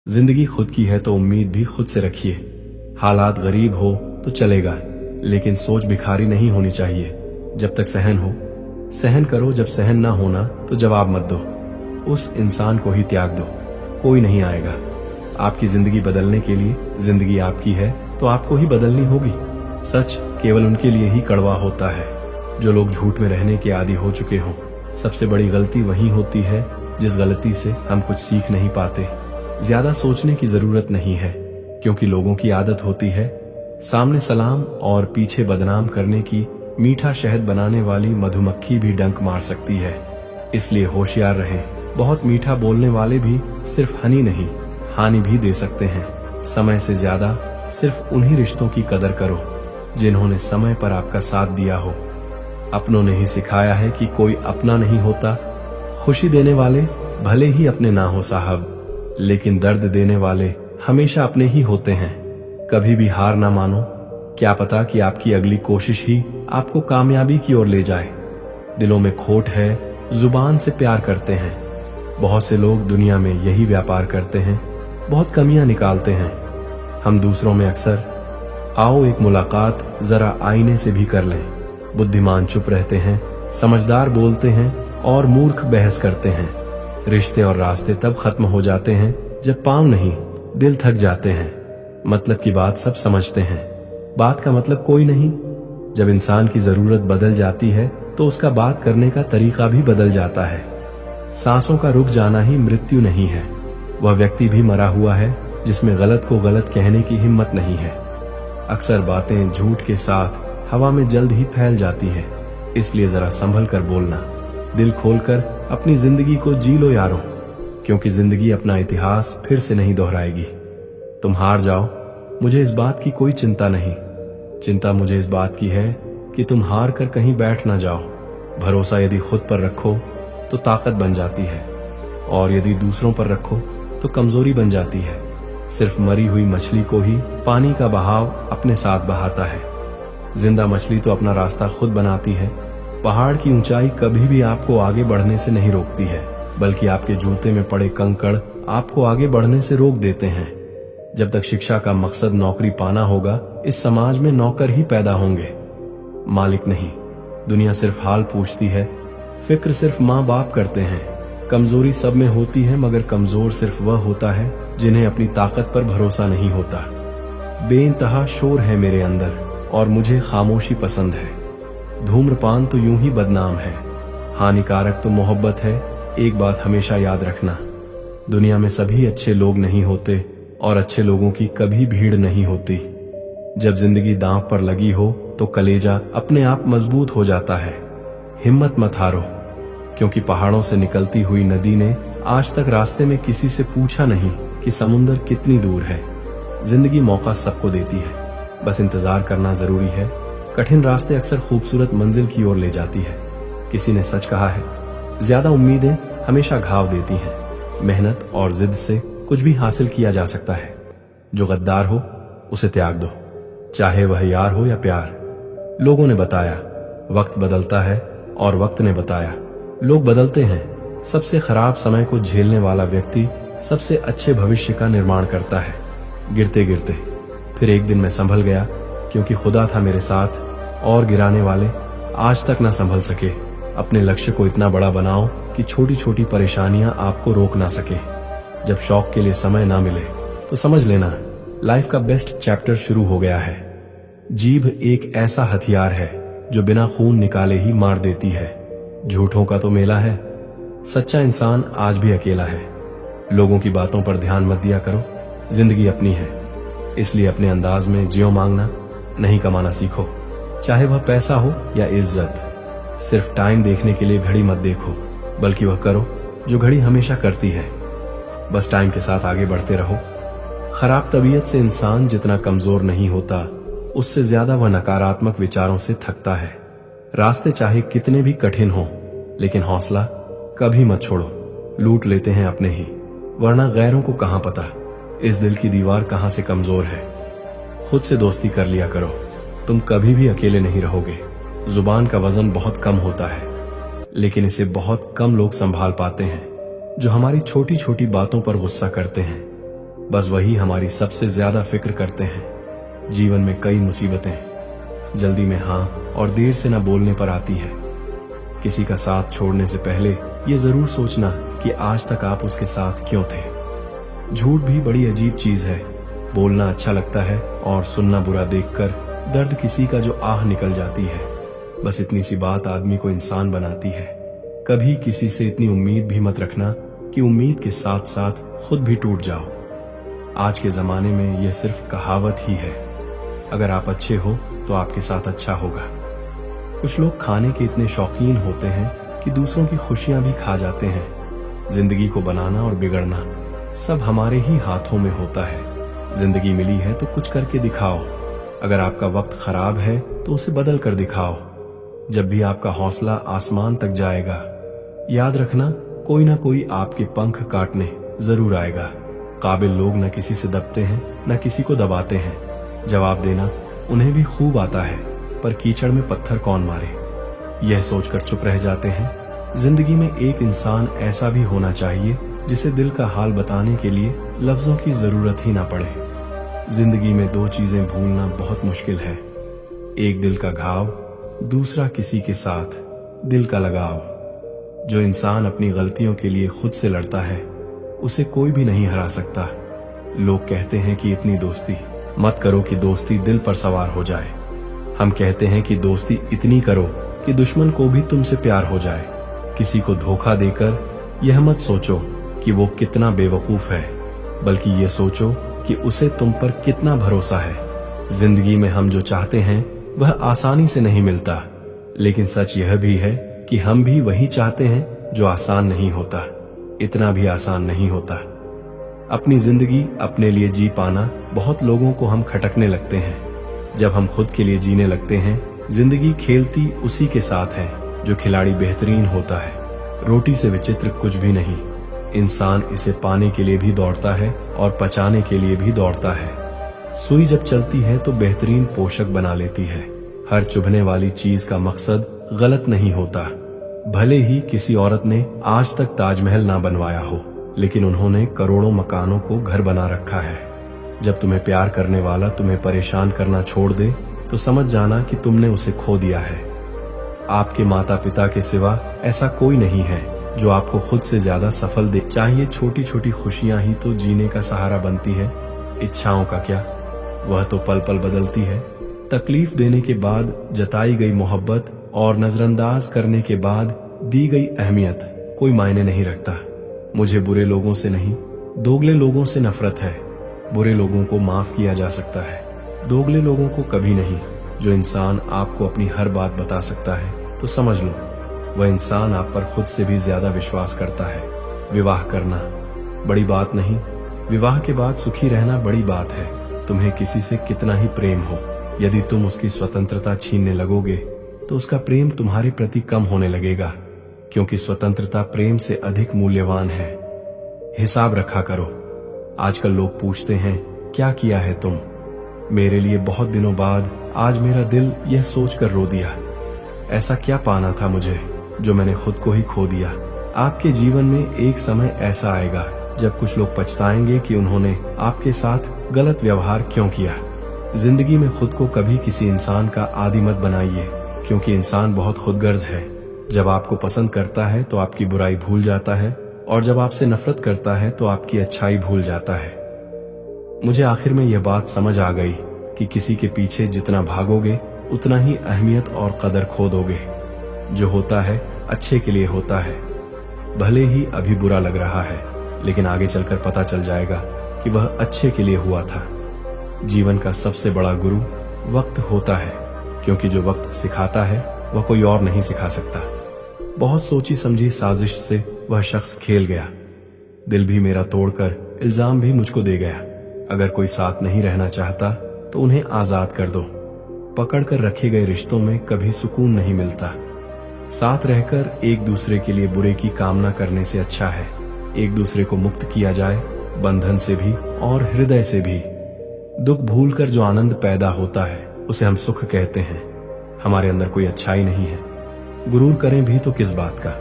जिंदगी खुद की है तो उम्मीद भी खुद से रखिए। हालात गरीब हो तो चलेगा, लेकिन सोच भिखारी नहीं होनी चाहिए। जब तक सहन हो सहन करो, जब सहन ना होना तो जवाब मत दो। उस इंसान को ही त्याग दो, कोई नहीं आएगा आपकी जिंदगी बदलने के लिए। जिंदगी आपकी है तो आपको ही बदलनी होगी। सच केवल उनके लिए ही कड़वा होता है जो लोग झूठ में रहने के आदी हो चुके हों। सबसे बड़ी गलती वही होती है जिस गलती से हम कुछ सीख नहीं पाते। ज्यादा सोचने की जरूरत नहीं है, क्योंकि लोगों की आदत होती है सामने सलाम और पीछे बदनाम करने की। मीठा शहद बनाने वाली मधुमक्खी भी डंक मार सकती है, इसलिए होशियार रहें। बहुत मीठा बोलने वाले भी सिर्फ हनी नहीं, हानि भी दे सकते हैं। समय से ज्यादा सिर्फ उन्हीं रिश्तों की कदर करो जिन्होंने समय पर आपका साथ दिया हो। अपनों ने ही सिखाया है कि कोई अपना नहीं होता। खुशी देने वाले भले ही अपने ना हो साहब, लेकिन दर्द देने वाले हमेशा अपने ही होते हैं। कभी भी हार ना मानो, क्या पता कि आपकी अगली कोशिश ही आपको कामयाबी की ओर ले जाए। दिलों में खोट है, जुबान से प्यार करते हैं। बहुत से लोग दुनिया में यही व्यापार करते हैं, बहुत कमियां निकालते हैं। हम दूसरों में अक्सर आओ एक मुलाकात जरा आईने से भी कर लें। बुद्धिमान चुप रहते हैं, समझदार बोलते हैं और मूर्ख बहस करते हैं। रिश्ते और रास्ते तब खत्म हो जाते हैं जब पांव नहीं दिल थक जाते हैं। मतलब की बात सब समझते हैं, बात का मतलब कोई नहीं। जब इंसान की जरूरत बदल जाती है तो उसका बात करने का तरीका भी बदल जाता है। सांसों का रुक जाना ही मृत्यु नहीं है। वह व्यक्ति भी मरा हुआ है जिसमें गलत को गलत कहने की हिम्मत नहीं है। अक्सर बातें झूठ के साथ हवा में जल्द ही फैल जाती हैं, इसलिए जरा संभल कर बोलना। दिल खोलकर अपनी जिंदगी को जी लो यारों, क्योंकि जिंदगी अपना इतिहास फिर से नहीं दोहराएगी। तुम हार जाओ, मुझे इस बात की कोई चिंता नहीं। चिंता मुझे इस बात की है कि तुम हार कर कहीं बैठ ना जाओ। भरोसा यदि खुद पर रखो तो ताकत बन जाती है, और यदि दूसरों पर रखो तो कमजोरी बन जाती है। सिर्फ मरी हुई मछली को ही पानी का बहाव अपने साथ बहाता है। जिंदा मछली तो अपना रास्ता खुद बनाती है। पहाड़ की ऊंचाई कभी भी आपको आगे बढ़ने से नहीं रोकती है, बल्कि आपके जूते में पड़े कंकड़ आपको आगे बढ़ने से रोक देते हैं। जब तक शिक्षा का मकसद नौकरी पाना होगा, इस समाज में नौकर ही पैदा होंगे, मालिक नहीं। दुनिया सिर्फ हाल पूछती है, फिक्र सिर्फ माँ बाप करते हैं। कमजोरी सब में होती है, मगर कमजोर सिर्फ वह होता है जिन्हें अपनी ताकत पर भरोसा नहीं होता। बेइंतहा शोर है मेरे अंदर और मुझे खामोशी पसंद है। धूम्रपान तो यूं ही बदनाम है, हानिकारक तो मोहब्बत है। एक बात हमेशा याद रखना, दुनिया में सभी अच्छे लोग नहीं होते और अच्छे लोगों की कभी भीड़ नहीं होती। जब जिंदगी दांव पर लगी हो तो कलेजा अपने आप मजबूत हो जाता है। हिम्मत मत हारो, क्योंकि पहाड़ों से निकलती हुई नदी ने आज तक रास्ते में किसी से पूछा नहीं कि समुंदर कितनी दूर है। जिंदगी मौका सबको देती है, बस इंतजार करना जरूरी है। कठिन रास्ते अक्सर खूबसूरत मंजिल की ओर ले जाती है। किसी ने सच कहा है, ज्यादा उम्मीदें हमेशा घाव देती हैं। मेहनत और जिद से कुछ भी हासिल किया जा सकता है। जो गद्दार हो उसे त्याग दो, चाहे वह यार हो या प्यार। लोगों ने बताया वक्त बदलता है, और वक्त ने बताया लोग बदलते हैं। सबसे खराब समय को झेलने वाला व्यक्ति सबसे अच्छे भविष्य का निर्माण करता है। गिरते गिरते फिर एक दिन मैं संभल गया, क्योंकि खुदा था मेरे साथ, और गिराने वाले आज तक ना संभल सके। अपने लक्ष्य को इतना बड़ा बनाओ कि छोटी छोटी परेशानियां आपको रोक ना सके। जब शौक के लिए समय ना मिले तो समझ लेना लाइफ का बेस्ट चैप्टर शुरू हो गया है। जीभ एक ऐसा हथियार है जो बिना खून निकाले ही मार देती है। झूठों का तो मेला है, सच्चा इंसान आज भी अकेला है। लोगों की बातों पर ध्यान मत दिया करो, जिंदगी अपनी है, इसलिए अपने अंदाज में जियो मांगना नहीं कमाना सीखो, चाहे वह पैसा हो या इज्जत। सिर्फ टाइम देखने के लिए घड़ी मत देखो, बल्कि वह करो जो घड़ी हमेशा करती है। बस टाइम के साथ आगे बढ़ते रहो। खराब तबीयत से इंसान जितना कमजोर नहीं होता, उससे ज्यादा वह नकारात्मक विचारों से थकता है। रास्ते चाहे कितने भी कठिन हों, लेकिन हौसला कभी मत छोड़ो। लूट लेते हैं अपने ही, वरना गैरों को कहां पता इस दिल की दीवार कहां से कमजोर है। खुद से दोस्ती कर लिया करो, तुम कभी भी अकेले नहीं रहोगे। जुबान का वजन बहुत कम होता है, लेकिन इसे बहुत कम लोग संभाल पाते हैं। जो हमारी छोटी छोटी बातों पर गुस्सा करते हैं, बस वही हमारी सबसे ज्यादा फिक्र करते हैं। जीवन में कई मुसीबतें जल्दी में हाँ और देर से न बोलने पर आती है। किसी का साथ छोड़ने से पहले ये जरूर सोचना कि आज तक आप उसके साथ क्यों थे। झूठ भी बड़ी अजीब चीज है। बोलना अच्छा लगता है और सुनना बुरा देखकर दर्द किसी का जो आह निकल जाती है। बस इतनी सी बात आदमी को इंसान बनाती है। कभी किसी से इतनी उम्मीद भी मत रखना कि उम्मीद के साथ साथ खुद भी टूट जाओ। आज के जमाने में यह सिर्फ कहावत ही है। अगर आप अच्छे हो तो आपके साथ अच्छा होगा। कुछ लोग खाने के इतने शौकीन होते हैं कि दूसरों की खुशियां भी खा जाते हैं। जिंदगी को बनाना और बिगड़ना सब हमारे ही हाथों में होता है। जिंदगी मिली है तो कुछ करके दिखाओ। अगर आपका वक्त खराब है तो उसे बदल कर दिखाओ। जब भी आपका हौसला आसमान तक जाएगा, याद रखना कोई ना कोई आपके पंख काटने जरूर आएगा। काबिल लोग न किसी से दबते हैं न किसी को दबाते हैं। जवाब देना उन्हें भी खूब आता है, पर कीचड़ में पत्थर कौन मारे, यह सोचकर चुप रह जाते हैं। जिंदगी में एक इंसान ऐसा भी होना चाहिए जिसे दिल का हाल बताने के लिए लफ्जों की जरूरत ही ना पड़े। जिंदगी में दो चीजें भूलना बहुत मुश्किल है, एक दिल का घाव, दूसरा किसी के साथ दिल का लगाव। जो इंसान अपनी गलतियों के लिए खुद से लड़ता है उसे कोई भी नहीं हरा सकता। लोग कहते हैं कि इतनी दोस्ती मत करो कि दोस्ती दिल पर सवार हो जाए। हम कहते हैं कि दोस्ती इतनी करो कि दुश्मन को भी तुमसे प्यार हो जाए। किसी को धोखा देकर यह मत सोचो कि वो कितना बेवकूफ है, बल्कि ये सोचो कि उसे तुम पर कितना भरोसा है। जिंदगी में हम जो चाहते हैं वह आसानी से नहीं मिलता, लेकिन सच यह भी है कि हम भी वही चाहते हैं जो आसान नहीं होता। इतना भी आसान नहीं होता। अपनी जिंदगी अपने लिए जी पाना बहुत लोगों को हम खटकने लगते हैं। जब हम खुद के लिए जीने लगते हैं, जिंदगी खेलती उसी के साथ है जो खिलाड़ी बेहतरीन होता है। रोटी से विचित्र कुछ भी नहीं। इंसान इसे पाने के लिए भी दौड़ता है और पचाने के लिए भी दौड़ता है। सुई जब चलती है तो बेहतरीन पोषक बना लेती है। हर चुभने वाली चीज का मकसद गलत नहीं होता। भले ही किसी औरत ने आज तक ताजमहल ना बनवाया हो, लेकिन उन्होंने करोड़ों मकानों को घर बना रखा है। जब तुम्हें प्यार करने वाला तुम्हें परेशान करना छोड़ दे तो समझ जाना कि तुमने उसे खो दिया है। आपके माता पिता के सिवा ऐसा कोई नहीं है जो आपको खुद से ज्यादा सफल दे। चाहिए छोटी छोटी खुशियां ही तो जीने का सहारा बनती है। इच्छाओं का क्या, वह तो पल पल बदलती है। तकलीफ देने के बाद जताई गई मोहब्बत और नजरअंदाज करने के बाद दी गई अहमियत कोई मायने नहीं रखता। मुझे बुरे लोगों से नहीं, दोगले लोगों से नफरत है। बुरे लोगों को माफ किया जा सकता है, दोगले लोगों को कभी नहीं। जो इंसान आपको अपनी हर बात बता सकता है तो समझ लो वह इंसान आप पर खुद से भी ज्यादा विश्वास करता है। विवाह करना बड़ी बात नहीं, विवाह के बाद सुखी रहना बड़ी बात है। तुम्हें किसी से कितना ही प्रेम हो, यदि तुम उसकी स्वतंत्रता छीनने लगोगे तो उसका प्रेम तुम्हारे प्रति कम होने लगेगा, क्योंकि स्वतंत्रता प्रेम से अधिक मूल्यवान है। हिसाब रखा करो। आजकल लोग पूछते हैं क्या किया है तुम। मेरे लिए बहुत दिनों बाद आज मेरा दिल यह सोचकर रो दिया, ऐसा क्या पाना था मुझे जो मैंने खुद को ही खो दिया। आपके जीवन में एक समय ऐसा आएगा जब कुछ लोग पछताएंगे कि उन्होंने आपके साथ गलत व्यवहार क्यों किया। जिंदगी में खुद को कभी किसी इंसान का आदी मत बनाइए, क्योंकि इंसान बहुत खुदगर्ज है। जब आपको पसंद करता है तो आपकी बुराई भूल जाता है, और जब आपसे नफरत करता है तो आपकी अच्छाई भूल जाता है। मुझे आखिर में यह बात समझ आ गई कि किसी के पीछे जितना भागोगे उतना ही अहमियत और कदर खो दोगे। जो होता है अच्छे के लिए होता है। भले ही अभी बुरा लग रहा है, लेकिन आगे चलकर पता चल जाएगा कि वह अच्छे के लिए हुआ था। जीवन का सबसे बड़ा गुरु वक्त होता है, क्योंकि जो वक्त सिखाता है वह कोई और नहीं सिखा सकता। बहुत सोची समझी साजिश से वह शख्स खेल गया। दिल भी मेरा तोड़कर इल्जाम भी मुझको दे गया। अगर कोई साथ नहीं रहना चाहता तो उन्हें आजाद कर दो। पकड़ कर रखे गए रिश्तों में कभी सुकून नहीं मिलता। साथ रहकर एक दूसरे के लिए बुरे की कामना करने से अच्छा है एक दूसरे को मुक्त किया जाए, बंधन से भी और हृदय से भी। दुख भूलकर जो आनंद पैदा होता है उसे हम सुख कहते हैं। हमारे अंदर कोई अच्छाई नहीं है। गुरूर करें भी तो किस बात का।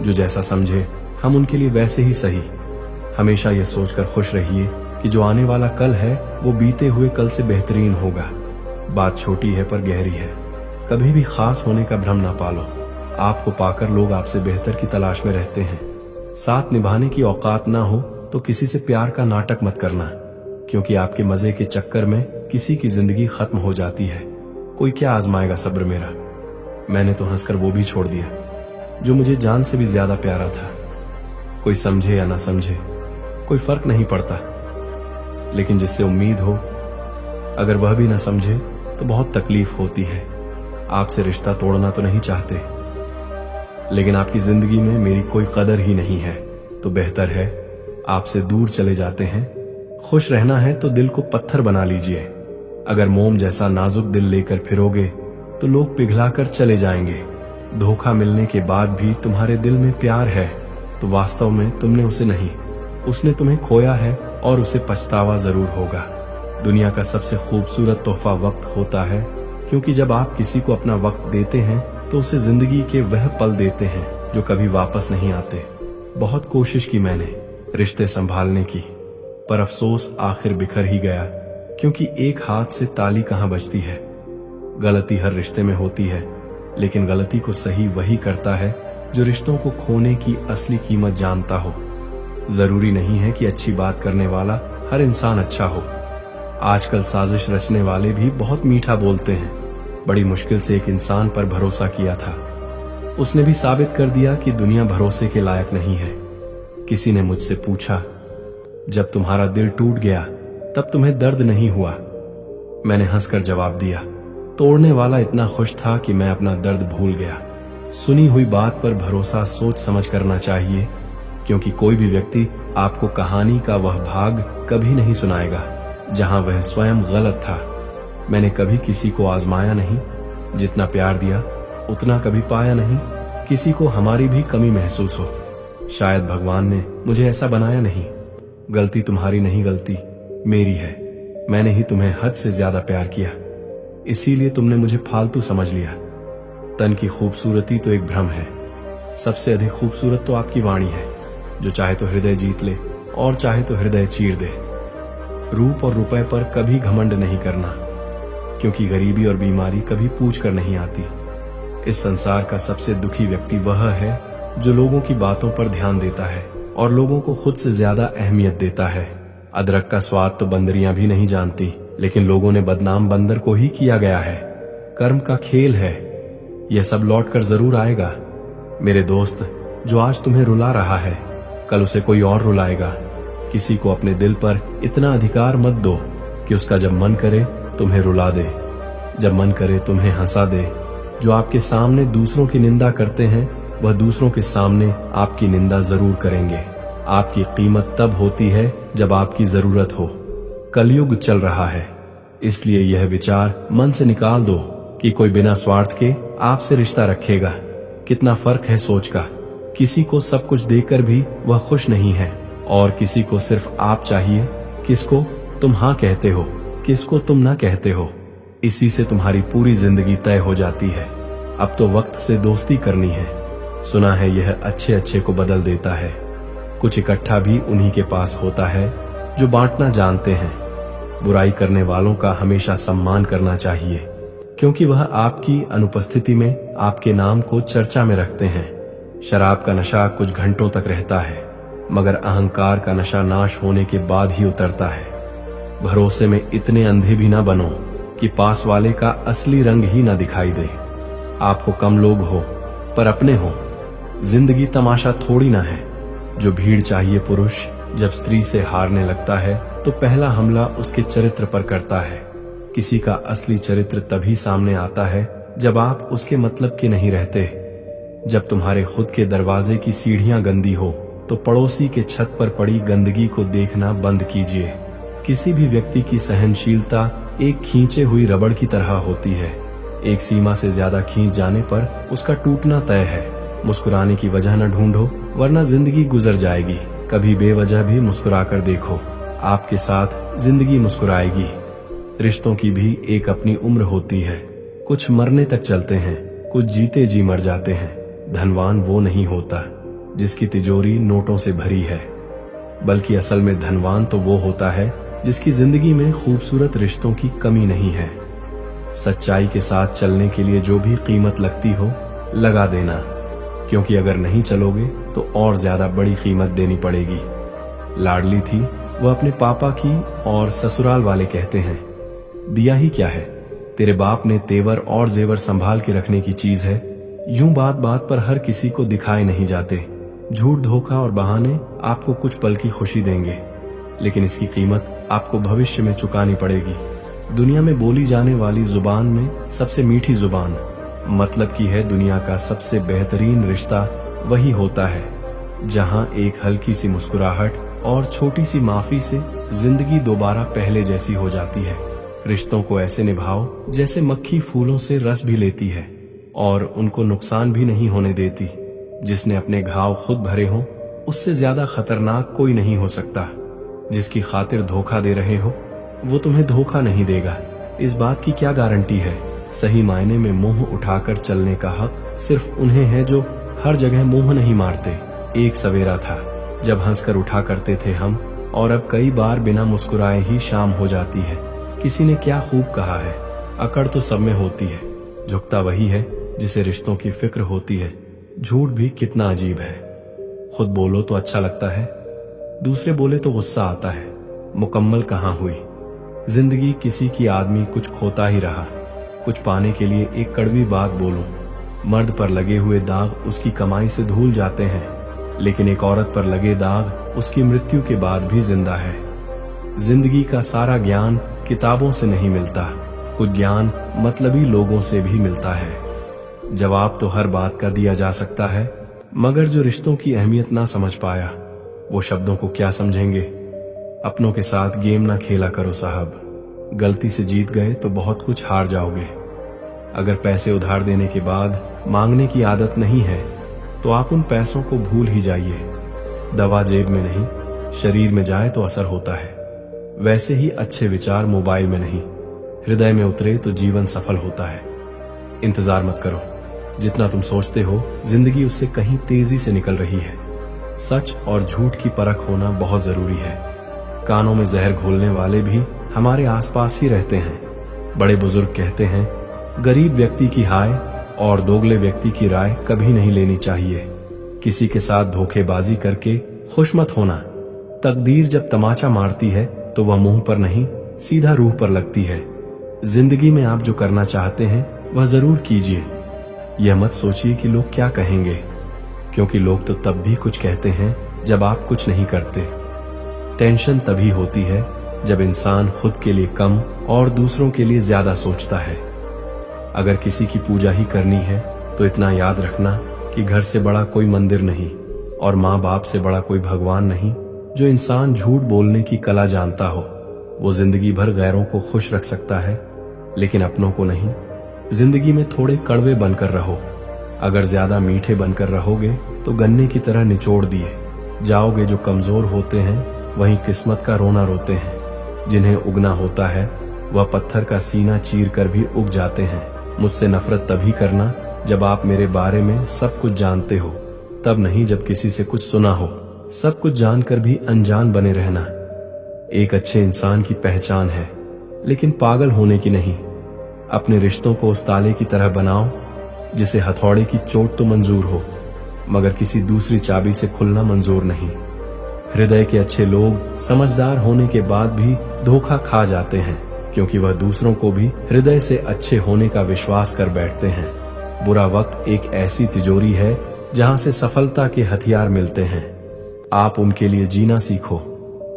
जो जैसा समझे हम उनके लिए वैसे ही सही। हमेशा यह सोचकर खुश रहिए कि जो आने वाला कल है वो बीते हुए कल से बेहतरीन होगा। बात छोटी है पर गहरी है। कभी भी खास होने का भ्रम ना पालो। आपको पाकर लोग आपसे बेहतर की तलाश में रहते हैं। साथ निभाने की औकात ना हो तो किसी से प्यार का नाटक मत करना, क्योंकि आपके मजे के चक्कर में किसी की जिंदगी खत्म हो जाती है। कोई क्या आजमाएगा सब्र मेरा। मैंने तो हंसकर वो भी छोड़ दिया जो मुझे जान से भी ज्यादा प्यारा था। कोई समझे या ना समझे कोई फर्क नहीं पड़ता, लेकिन जिससे उम्मीद हो अगर वह भी ना समझे तो बहुत तकलीफ होती है। आपसे रिश्ता तोड़ना तो नहीं चाहते, लेकिन आपकी जिंदगी में मेरी कोई कदर ही नहीं है तो बेहतर है आपसे दूर चले जाते हैं। खुश रहना है तो दिल को पत्थर बना लीजिए। अगर मोम जैसा नाजुक दिल लेकर फिरोगे तो लोग पिघलाकर चले जाएंगे। धोखा मिलने के बाद भी तुम्हारे दिल में प्यार है तो वास्तव में तुमने उसे नहीं, उसने तुम्हें खोया है और उसे पछतावा जरूर होगा। दुनिया का सबसे खूबसूरत तोहफा वक्त होता है, क्योंकि जब आप किसी को अपना वक्त देते हैं तो उसे जिंदगी के वह पल देते हैं जो कभी वापस नहीं आते। बहुत कोशिश की मैंने रिश्ते संभालने की, पर अफसोस आखिर बिखर ही गया, क्योंकि एक हाथ से ताली कहां बजती है। गलती हर रिश्ते में होती है, लेकिन गलती को सही वही करता है जो रिश्तों को खोने की असली कीमत जानता हो। जरूरी नहीं है कि अच्छी बात करने वाला हर इंसान अच्छा हो। आजकल साजिश रचने वाले भी बहुत मीठा बोलते हैं। बड़ी मुश्किल से एक इंसान पर भरोसा किया था, उसने भी साबित कर दिया कि दुनिया भरोसे के लायक नहीं है। किसी ने मुझसे पूछा, जब तुम्हारा दिल टूट गया तब तुम्हें दर्द नहीं हुआ? मैंने हंसकर जवाब दिया, तोड़ने वाला इतना खुश था कि मैं अपना दर्द भूल गया। सुनी हुई बात पर भरोसा सोच समझ करना चाहिए, क्योंकि कोई भी व्यक्ति आपको कहानी का वह भाग कभी नहीं सुनाएगा जहां वह स्वयं गलत था। मैंने कभी किसी को आजमाया नहीं, जितना प्यार दिया उतना कभी पाया नहीं। किसी को हमारी भी कमी महसूस हो, शायद भगवान ने मुझे ऐसा बनाया नहीं। गलती तुम्हारी नहीं, गलती मेरी है। मैंने ही तुम्हें हद से ज्यादा प्यार किया, इसीलिए तुमने मुझे फालतू समझ लिया। तन की खूबसूरती तो एक भ्रम है, सबसे अधिक खूबसूरत तो आपकी वाणी है, जो चाहे तो हृदय जीत ले और चाहे तो हृदय चीर दे। रूप और रुपए पर कभी घमंड नहीं करना, क्योंकि गरीबी और बीमारी कभी पूछ कर नहीं आती। इस संसार का सबसे दुखी व्यक्ति वह है जो लोगों की बातों पर ध्यान देता है और लोगों को खुद से ज्यादा अहमियत देता है। अदरक का स्वाद तो बंदरियां भी नहीं जानती, लेकिन लोगों ने बदनाम बंदर को ही किया गया है। कर्म का खेल है, यह सब लौट कर जरूर आएगा। मेरे दोस्त, जो आज तुम्हें रुला रहा है कल उसे कोई और रुलाएगा। किसी को अपने दिल पर इतना अधिकार मत दो कि उसका जब मन करे तुम्हें रुला दे, जब मन करे तुम्हें हंसा दे। जो आपके सामने दूसरों की निंदा करते हैं वह दूसरों के सामने आपकी निंदा जरूर करेंगे। आपकी कीमत तब होती है जब आपकी जरूरत हो। कलयुग चल रहा है, इसलिए यह विचार मन से निकाल दो कि कोई बिना स्वार्थ के आपसे रिश्ता रखेगा। कितना फर्क है सोच का। किसी को सब कुछ देकर भी वह खुश नहीं है, और किसी को सिर्फ आप चाहिए। किसको तुम हाँ कहते हो, किसको तुम ना कहते हो, इसी से तुम्हारी पूरी जिंदगी तय हो जाती है। अब तो वक्त से दोस्ती करनी है। सुना है यह अच्छे अच्छे को बदल देता है। कुछ इकट्ठा भी उन्हीं के पास होता है जो बांटना जानते हैं। बुराई करने वालों का हमेशा सम्मान करना चाहिए, क्योंकि वह आपकी अनुपस्थिति में आपके नाम को चर्चा में रखते हैं। शराब का नशा कुछ घंटों तक रहता है, मगर अहंकार का नशा नाश होने के बाद ही उतरता है। भरोसे में इतने अंधे भी ना बनो कि पास वाले का असली रंग ही ना दिखाई दे। आपको कम लोग हो पर अपने हो। जिंदगी तमाशा थोड़ी ना है। जो भीड़ चाहिए पुरुष जब स्त्री से हारने लगता है तो पहला हमला उसके चरित्र पर करता है। किसी का असली चरित्र तभी सामने आता है जब आप उसके मतलब के नहीं रहते। जब तुम्हारे खुद के दरवाजे की सीढ़ियां गंदी हो तो पड़ोसी के छत पर पड़ी गंदगी को देखना बंद कीजिए। किसी भी व्यक्ति की सहनशीलता एक खींचे हुई रबड़ की तरह होती है। एक सीमा से ज्यादा खींच जाने पर उसका टूटना तय है। मुस्कुराने की वजह न ढूंढो, वरना जिंदगी गुजर जाएगी। कभी बेवजह भी मुस्कुराकर देखो, आपके साथ जिंदगी मुस्कुराएगी। रिश्तों की भी एक अपनी उम्र होती है। कुछ मरने तक चलते हैं, कुछ जीते जी मर जाते हैं। धनवान वो नहीं होता जिसकी तिजोरी नोटों से भरी है। बल्कि असल में धनवान तो वो होता है जिसकी जिंदगी में खूबसूरत रिश्तों की कमी नहीं है। सच्चाई के साथ चलने के लिए जो भी कीमत लगती हो लगा देना, क्योंकि अगर नहीं चलोगे तो और ज्यादा बड़ी कीमत देनी पड़ेगी। लाडली थी वो अपने पापा की और ससुराल वाले कहते हैं, दिया ही क्या है, तेरे बाप ने तेवर और जेवर संभाल के रखने की चीज है। यूं बात बात पर हर किसी को दिखाए नहीं जाते। झूठ, धोखा और बहाने आपको कुछ पल की खुशी देंगे, लेकिन इसकी कीमत आपको भविष्य में चुकानी पड़ेगी। दुनिया में बोली जाने वाली जुबान में सबसे मीठी जुबान, मतलब की है दुनिया का सबसे बेहतरीन रिश्ता वही होता है जहां एक हल्की सी मुस्कुराहट और छोटी सी माफी से जिंदगी दोबारा पहले जैसी हो जाती है। रिश्तों को ऐसे निभाओ जैसे मक्खी फूलों से रस भी लेती है और उनको नुकसान भी नहीं होने देती। जिसने अपने घाव खुद भरे हो उससे ज्यादा खतरनाक कोई नहीं हो सकता। जिसकी खातिर धोखा दे रहे हो वो तुम्हें धोखा नहीं देगा, इस बात की क्या गारंटी है। सही मायने में मुंह उठाकर चलने का हक सिर्फ उन्हें है जो हर जगह मुंह नहीं मारते। एक सवेरा था जब हंसकर उठा करते थे हम, और अब कई बार बिना मुस्कुराए ही शाम हो जाती है। किसी ने क्या खूब कहा है, अकड़ तो सब में होती है, झुकता वही है जिसे रिश्तों की फिक्र होती है। झूठ भी कितना अजीब है, खुद बोलो तो अच्छा लगता है, दूसरे बोले तो गुस्सा आता है। मुकम्मल कहाँ हुई जिंदगी, किसी की आदमी कुछ खोता ही रहा। कुछ पाने के लिए एक कड़वी बात बोलूं, मर्द पर लगे हुए दाग उसकी कमाई से धुल जाते हैं, लेकिन एक औरत पर लगे दाग उसकी मृत्यु के बाद भी जिंदा है। जिंदगी का सारा ज्ञान किताबों से नहीं मिलता, कुछ ज्ञान मतलबी लोगों से भी मिलता है। जवाब तो हर बात का दिया जा सकता है, मगर जो रिश्तों की अहमियत ना समझ पाया वो शब्दों को क्या समझेंगे। अपनों के साथ गेम ना खेला करो साहब, गलती से जीत गए तो बहुत कुछ हार जाओगे। अगर पैसे उधार देने के बाद मांगने की आदत नहीं है तो आप उन पैसों को भूल ही जाइए। दवा जेब में नहीं शरीर में जाए तो असर होता है, वैसे ही अच्छे विचार मोबाइल में नहीं हृदय में उतरे तो जीवन सफल होता है। इंतजार मत करो, जितना तुम सोचते हो जिंदगी उससे कहीं तेजी से निकल रही है। सच और झूठ की परख होना बहुत जरूरी है। कानों में जहर घोलने वाले भी हमारे आसपास ही रहते हैं। बड़े बुजुर्ग कहते हैं, गरीब व्यक्ति की हाय और दोगले व्यक्ति की राय कभी नहीं लेनी चाहिए। किसी के साथ धोखेबाजी करके खुश मत होना। तकदीर जब तमाचा मारती है तो वह मुंह पर नहीं सीधा रूह पर लगती है। जिंदगी में आप जो करना चाहते हैं वह जरूर कीजिए। यह मत सोचिए कि लोग क्या कहेंगे, क्योंकि लोग तो तब भी कुछ कहते हैं जब आप कुछ नहीं करते। टेंशन तभी होती है जब इंसान खुद के लिए कम और दूसरों के लिए ज्यादा सोचता है। अगर किसी की पूजा ही करनी है तो इतना याद रखना कि घर से बड़ा कोई मंदिर नहीं और माँ बाप से बड़ा कोई भगवान नहीं। जो इंसान झूठ बोलने की कला जानता हो वो जिंदगी भर गैरों को खुश रख सकता है, लेकिन अपनों को नहीं। जिंदगी में थोड़े कड़वे बनकर रहो। अगर ज्यादा मीठे बनकर रहोगे तो गन्ने की तरह निचोड़ दिए जाओगे। जो कमजोर होते हैं वही किस्मत का रोना रोते हैं। जिन्हें उगना होता है वह पत्थर का सीना चीर कर भी उग जाते हैं। मुझसे नफरत तभी करना जब आप मेरे बारे में सब कुछ जानते हो, तब नहीं जब किसी से कुछ सुना हो। सब कुछ जानकर भी अनजान बने रहना एक अच्छे इंसान की पहचान है, लेकिन पागल होने की नहीं। अपने रिश्तों को उस ताले की तरह बनाओ जिसे हथौड़े की चोट तो मंजूर हो, मगर किसी दूसरी चाबी से खुलना मंजूर नहीं। हृदय के अच्छे लोग समझदार होने के बाद भी धोखा खा जाते हैं, क्योंकि वह दूसरों को भी हृदय से अच्छे होने का विश्वास कर बैठते हैं। बुरा वक्त एक ऐसी तिजोरी है जहां से सफलता के हथियार मिलते हैं। आप उनके लिए जीना सीखो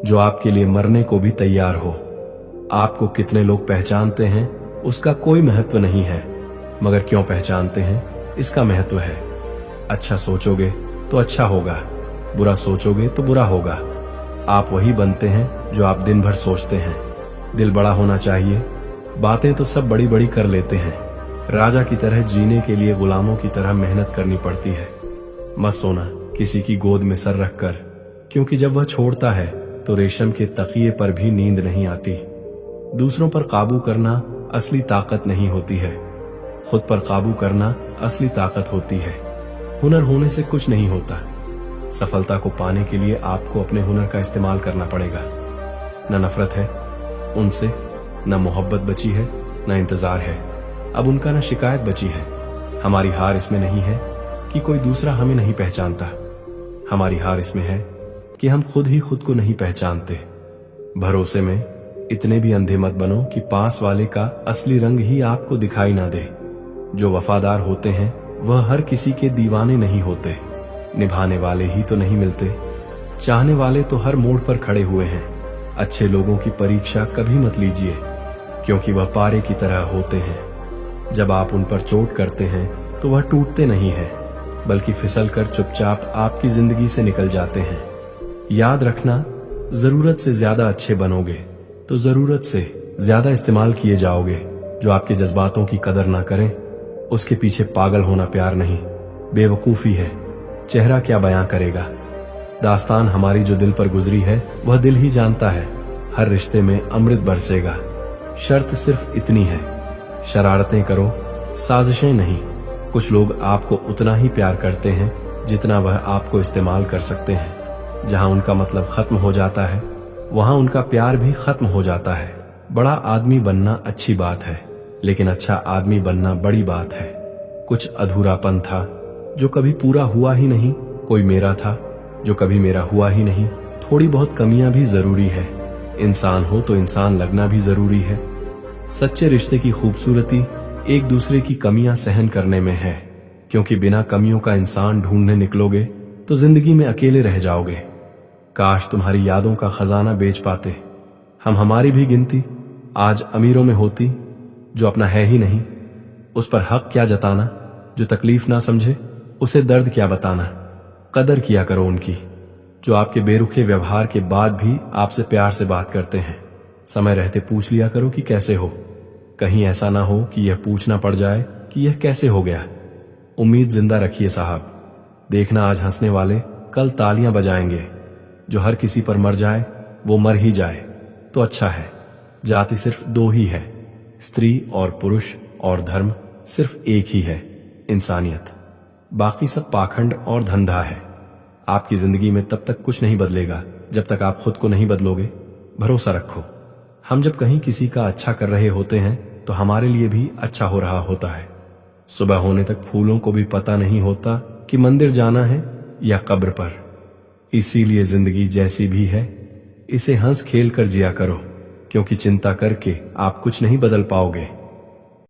जो आपके लिए मरने को भी तैयार हो। आपको कितने लोग पहचानते हैं उसका कोई महत्व नहीं है, मगर क्यों पहचानते हैं इसका महत्व है। अच्छा सोचोगे तो अच्छा होगा, बुरा सोचोगे तो बुरा होगा। आप वही बनते हैं जो आप दिन भर सोचते हैं। दिल बड़ा होना चाहिए। बातें तो सब बड़ी बड़ी कर लेते हैं, राजा की तरह जीने के लिए गुलामों की तरह मेहनत करनी पड़ती है। मत सोना किसी की गोद में सर रखकर, क्योंकि जब वह छोड़ता है तो रेशम के तकिए पर भी नींद नहीं आती। दूसरों पर काबू करना असली ताकत नहीं होती है, खुद पर काबू करना असली ताकत होती है। हुनर होने से कुछ नहीं होता, सफलता को पाने के लिए आपको अपने हुनर का इस्तेमाल करना पड़ेगा। न नफरत है उनसे, न मोहब्बत बची है, न इंतजार है अब उनका, न शिकायत बची है। हमारी हार इसमें नहीं है कि कोई दूसरा हमें नहीं पहचानता, हमारी हार इसमें है कि हम खुद ही खुद को नहीं पहचानते। भरोसे में इतने भी अंधे मत बनो कि पास वाले का असली रंग ही आपको दिखाई ना दे। जो वफादार होते हैं वह हर किसी के दीवाने नहीं होते। निभाने वाले ही तो नहीं मिलते, चाहने वाले तो हर मोड़ पर खड़े हुए हैं। अच्छे लोगों की परीक्षा कभी मत लीजिए, क्योंकि वह पारे की तरह होते हैं। जब आप उन पर चोट करते हैं तो वह टूटते नहीं हैं, बल्कि फिसलकर चुपचाप आपकी जिंदगी से निकल जाते हैं। याद रखना, जरूरत से ज्यादा अच्छे बनोगे तो जरूरत से ज्यादा इस्तेमाल किए जाओगे। जो आपके जज्बातों की कदर ना करें, उसके पीछे पागल होना प्यार नहीं, बेवकूफी है। चेहरा क्या बयां करेगा। दास्तान हमारी जो दिल पर गुजरी है वह दिल ही जानता है। हर रिश्ते में अमृत बरसेगा, शर्त सिर्फ इतनी है, शरारतें करो, साजिशें नहीं। कुछ लोग आपको उतना ही प्यार करते हैं जितना वह आपको इस्तेमाल कर सकते हैं। जहां उनका मतलब खत्म हो जाता है वहां उनका प्यार भी खत्म हो जाता है। बड़ा आदमी बनना अच्छी बात है, लेकिन अच्छा आदमी बनना बड़ी बात है। कुछ अधूरापन था जो कभी पूरा हुआ ही नहीं, कोई मेरा था जो कभी मेरा हुआ ही नहीं। थोड़ी बहुत कमियां भी जरूरी है, इंसान हो तो इंसान लगना भी जरूरी है। सच्चे रिश्ते की खूबसूरती एक दूसरे की कमियां सहन करने में है, क्योंकि बिना कमियों का इंसान ढूंढने निकलोगे तो जिंदगी में अकेले रह जाओगे। काश तुम्हारी यादों का खजाना बेच पाते, हम हमारी भी गिनती आज अमीरों में होती। जो अपना है ही नहीं उस पर हक क्या जताना, जो तकलीफ ना समझे उसे दर्द क्या बताना। कदर किया करो उनकी जो आपके बेरुखे व्यवहार के बाद भी आपसे प्यार से बात करते हैं। समय रहते पूछ लिया करो कि कैसे हो, कहीं ऐसा ना हो कि यह पूछना पड़ जाए कि यह कैसे हो गया। उम्मीद जिंदा रखिए साहब, देखना आज हंसने वाले कल तालियां बजाएंगे। जो हर किसी पर मर जाए वो मर ही जाए तो अच्छा है। जाति सिर्फ दो ही है, स्त्री और पुरुष, और धर्म सिर्फ एक ही है, इंसानियत। बाकी सब पाखंड और धंधा है। आपकी जिंदगी में तब तक कुछ नहीं बदलेगा जब तक आप खुद को नहीं बदलोगे। भरोसा रखो, हम जब कहीं किसी का अच्छा कर रहे होते हैं तो हमारे लिए भी अच्छा हो रहा होता है। सुबह होने तक फूलों को भी पता नहीं होता कि मंदिर जाना है या कब्र पर। इसीलिए जिंदगी जैसी भी है इसे हंस खेल कर जिया करो, क्योंकि चिंता करके आप कुछ नहीं बदल पाओगे।